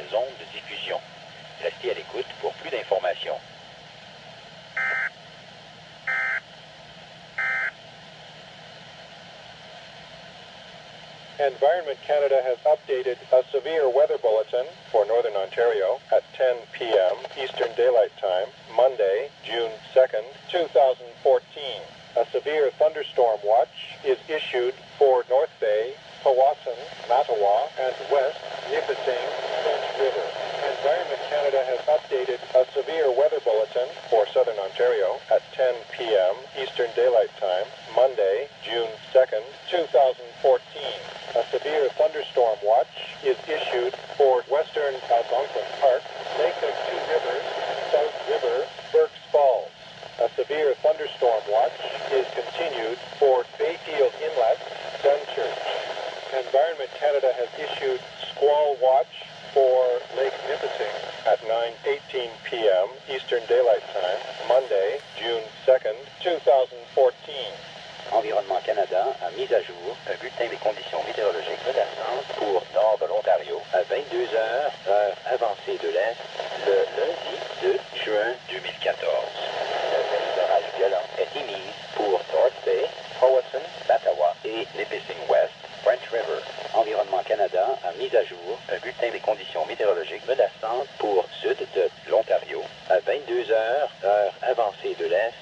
zone de diffusion. Restez à l'écoute pour plus d'informations. Environment Canada has updated a severe weather bulletin for Northern Ontario at 10 p.m. Eastern Daylight Time, Monday, June 2nd, 2014. A severe thunderstorm watch is issued for North Bay, Powassan, Mattawa, and West Nipissing, French River. Environment Canada has updated a severe weather bulletin for Southern Ontario at 10 p.m. Eastern Daylight Time, Monday, June 2nd, 2014. A severe thunderstorm watch is issued for Western Algonquin Park, Lake of Two Rivers, South River, Burke's Falls. A severe thunderstorm watch is continued for Bayfield Inlet, Dunchurch. Environment Canada has issued Squall watch for Lake Nipissing at 9:18 p.m. Eastern Daylight Time, Monday, June 2nd, 2014. Environnement Canada a mis à jour un bulletin des conditions météorologiques menaçantes pour nord de l'Ontario à 22 heures, heure avancée de l'Est, le lundi 2 juin 2014. L'alerte d'orage violent est émise pour North Bay, Powassan, Mattawa et Nipissing West, French River. Environnement Canada a mis à jour un bulletin des conditions météorologiques menaçantes pour sud de l'Ontario à 22 heures, heure avancée de l'Est,